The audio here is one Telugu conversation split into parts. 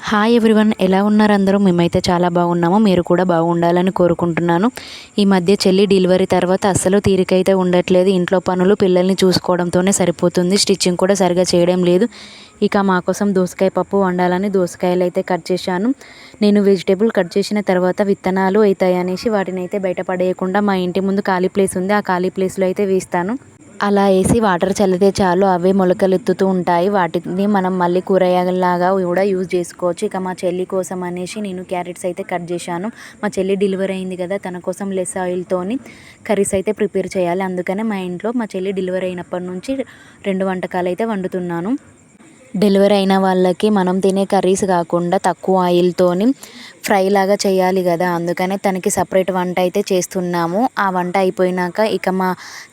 హాయ్ ఎవ్రీవన్, ఎలా ఉన్నారు అందరూ? మేమైతే చాలా బాగున్నాము. మీరు కూడా బాగుండాలని కోరుకుంటున్నాను. ఈ మధ్య చెల్లి డెలివరీ తర్వాత అస్సలు తీరికైతే ఉండట్లేదు. ఇంట్లో పనులు పిల్లల్ని చూసుకోవడంతోనే సరిపోతుంది. స్టిచ్చింగ్ కూడా సరిగా చేయడం లేదు. ఇక మా కోసం దోసకాయ పప్పు వండాలని దోసకాయలు అయితే కట్ చేశాను. నేను వెజిటేబుల్ కట్ చేసిన తర్వాత విత్తనాలు అవుతాయి అనేసి వాటిని అయితే బయట పడేయకుండా మా ఇంటి ముందు ఖాళీ ప్లేస్ ఉంది, ఆ ఖాళీ ప్లేస్లో అయితే వేస్తాను. అలా వేసి వాటర్ చల్లితే చాలు అవే మొలకలెత్తుతూ ఉంటాయి. వాటిని మనం మళ్ళీ కూరగాయలాగా కూడా యూజ్ చేసుకోవచ్చు. ఇక మా చెల్లి కోసం అనేసి నేను క్యారెట్స్ అయితే కట్ చేశాను. మా చెల్లి డెలివరీ అయింది కదా, తన కోసం లెస్ ఆయిల్తోని కర్రీస్ అయితే ప్రిపేర్ చేయాలి. అందుకనే మా ఇంట్లో మా చెల్లి డెలివరీ అయినప్పటి నుంచి 2 వంటకాలు అయితే వండుతున్నాను. డెలివరీ అయిన వాళ్ళకి మనం తినే కర్రీస్ కాకుండా తక్కువ ఆయిల్తోని ఫ్రై లాగా చేయాలి కదా, అందుకనే తనకి సపరేట్ వంట అయితే చేస్తున్నాము. ఆ వంట అయిపోయినాక ఇక మా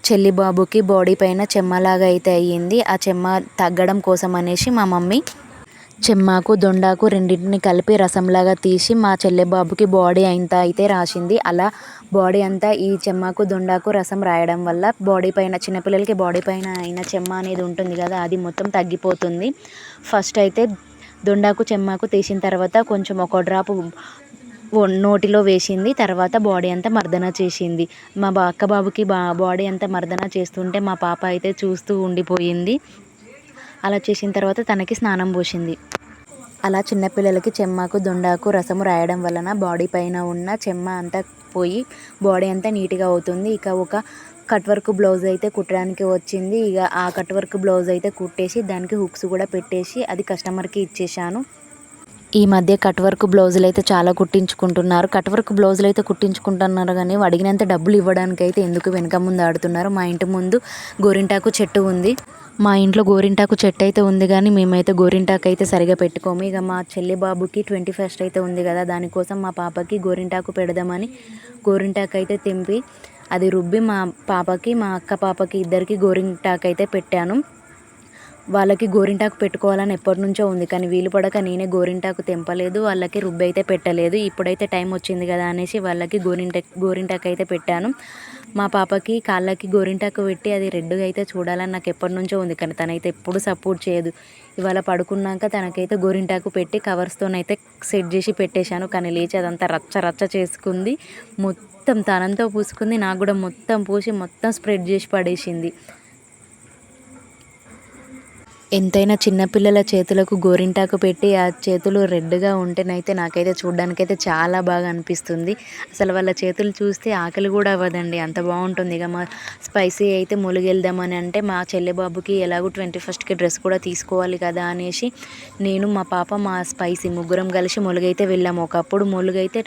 చెల్లి బాబుకి బాడీ పైన చెమ్మలాగా అయితే అయ్యింది. ఆ చెమ్మ తగ్గడం కోసం అనేసి మా మమ్మీ చెమ్మాకు దొండాకు రెండింటిని కలిపి రసంలాగా తీసి మా చెల్లె బాబుకి బాడీ అంతా అయితే రాసింది. అలా బాడీ అంతా ఈ చెమ్మాకు దొండాకు రసం రాయడం వల్ల బాడీ పైన చిన్నపిల్లలకి బాడీ పైన అయిన చెమ్మ అనేది ఉంటుంది కదా, అది మొత్తం తగ్గిపోతుంది. ఫస్ట్ అయితే దొండాకు చెమ్మాకు తీసిన తర్వాత కొంచెం ఒక డ్రాప్ నోటిలో వేసింది. తర్వాత బాడీ అంతా మర్దన చేసింది. మా అక్క బాబుకి బాడీ అంతా మర్దన చేస్తుంటే మా పాప అయితే చూస్తూ ఉండిపోయింది. అలా చేసిన తర్వాత తనకి స్నానం పోసింది. అలా చిన్నపిల్లలకి చెమ్మాకు దొండాకు రసము రాయడం వలన బాడీ పైన ఉన్న చెమ్మ అంతా పోయి బాడీ అంతా నీట్గా అవుతుంది. ఇక ఒక కట్ వర్క్ బ్లౌజ్ అయితే కుట్టడానికి వచ్చింది. ఇక ఆ కట్ వర్క్ బ్లౌజ్ అయితే కుట్టేసి దానికి హుక్స్ కూడా పెట్టేసి అది కస్టమర్కి ఇచ్చేసాను. ఈ మధ్య కట్ వర్క్ బ్లౌజులు అయితే చాలా కుట్టించుకుంటున్నారు. కట్ వర్క్ బ్లౌజులు అయితే కుట్టించుకుంటున్నారు కానీ అడిగినంత డబ్బులు ఇవ్వడానికి అయితే ఎందుకు వెనక ముందు ఆడుతున్నారు. మా ఇంటి ముందు గోరింటాకు చెట్టు ఉంది. మా ఇంట్లో గోరింటాకు చెట్టు అయితే ఉంది కానీ మేమైతే గోరింటాకు అయితే సరిగా పెట్టుకోము. ఇక మా చెల్లి బాబుకి 21st అయితే ఉంది కదా, దానికోసం మా పాపకి గోరింటాకు పెడదామని గోరింటాకు అయితే తెంపి అది రుబ్బి మా పాపకి మా అక్క పాపకి ఇద్దరికి గోరింటాకు అయితే పెట్టాను. వాళ్ళకి గోరింటాకు పెట్టుకోవాలని ఎప్పటి నుంచో ఉంది కానీ వీలు పడక నేనే గోరింటాకు తెంపలేదు, వాళ్ళకి రుబ్బి అయితే పెట్టలేదు. ఇప్పుడైతే టైం వచ్చింది కదా అనేసి వాళ్ళకి గోరింటాకు అయితే పెట్టాను. మా పాపకి కాళ్ళకి గోరింటాకు పెట్టి అది రెడ్గా అయితే చూడాలని నాకు ఎప్పటి నుంచో ఉంది కానీ తనైతే ఎప్పుడు సపోర్ట్ చేయదు. ఇవాళ పడుకున్నాక తనకైతే గోరింటాకు పెట్టి కవర్స్తోనైతే సెట్ చేసి పెట్టేశాను. కానీ లేచి అదంతా రచ్చ రచ్చ చేసుకుంది. మొత్తం తనంతో పూసుకుంది, నాకు కూడా మొత్తం పూసి మొత్తం స్ప్రెడ్ చేసి పడేసింది. ఎంతైనా చిన్నపిల్లల చేతులకు గోరింటాకు పెట్టి ఆ చేతులు రెడ్గా ఉంటేనైతే నాకైతే చూడడానికైతే చాలా బాగా అనిపిస్తుంది. అసలు వాళ్ళ చేతులు చూస్తే ఆకలి కూడా అవ్వదండి, అంత బాగుంటుంది. ఇక మా స్పైసీ అయితే ములుగెళ్దామని అంటే మా చెల్లె బాబుకి ఎలాగో 21st డ్రెస్ కూడా తీసుకోవాలి కదా అనేసి నేను మా పాప మా స్పైసీ ముగ్గురం కలిసి ములుగైతే వెళ్ళాము. ఒకప్పుడు ములుగైతే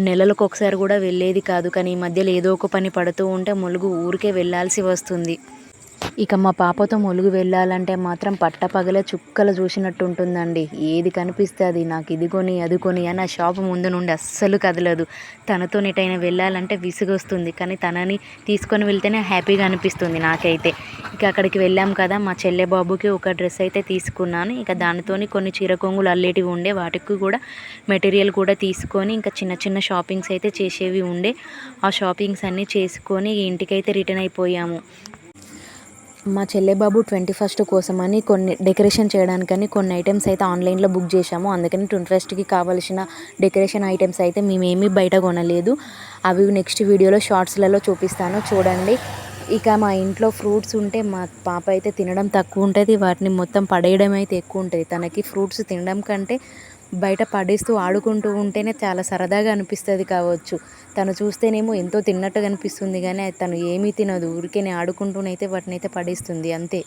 నెలలకు ఒకసారి కూడా వెళ్ళేది కాదు కానీ ఈ మధ్యలో ఏదో ఒక పని పడుతూ ఉంటే ములుగు ఊరికే వెళ్ళాల్సి వస్తుంది. ఇక మా పాపతో ములుగు వెళ్ళాలంటే మాత్రం పట్టపగలే చుక్కలు చూసినట్టు ఉంటుందండి. ఏది కనిపిస్తే అది నాకు ఇది కొని అది కొని అని ఆ షాపు ముందు నుండి అస్సలు కదలదు. తనతో ఎటైనా వెళ్ళాలంటే విసుగొస్తుంది కానీ తనని తీసుకొని వెళ్తేనే హ్యాపీగా అనిపిస్తుంది నాకైతే. ఇక అక్కడికి వెళ్ళాం కదా, మా చెల్లె బాబుకి ఒక డ్రెస్ అయితే తీసుకున్నాను. ఇక దానితోని కొన్ని చీర కొంగులు అల్లేటివి ఉండే, వాటికి కూడా మెటీరియల్ కూడా తీసుకొని ఇంకా చిన్న చిన్న షాపింగ్స్ అయితే చేసేవి ఉండే. ఆ షాపింగ్స్ అన్నీ చేసుకొని ఇంటికైతే రిటర్న్ అయిపోయాము. మా చెల్లె బాబు 21st కోసమని కొన్ని డెకరేషన్ చేయడానికని కొన్ని ఐటమ్స్ అయితే ఆన్లైన్లో బుక్ చేశాము. అందుకని 21స్ట్కి కావాల్సిన డెకరేషన్ ఐటమ్స్ అయితే మేమేమీ బయట కొనలేదు. అవి నెక్స్ట్ వీడియోలో షార్ట్స్లలో చూపిస్తాను, చూడండి. ఇక మా ఇంట్లో ఫ్రూట్స్ ఉంటే మా పాప అయితే తినడం తక్కువ ఉంటుంది, వాటిని మొత్తం పడేయడం అయితే ఎక్కువ ఉంటుంది. తనకి ఫ్రూట్స్ తినడం కంటే బయట పడేస్తూ ఆడుకుంటూ ఉంటేనే చాలా సరదాగా అనిపిస్తుంది కావచ్చు. తను చూస్తేనేమో ఎంతో తిన్నట్టుగా అనిపిస్తుంది కానీ తను ఏమీ తినదు, ఊరికేనే ఆడుకుంటూనైతే వాటిని అయితే పడేస్తుంది అంతే.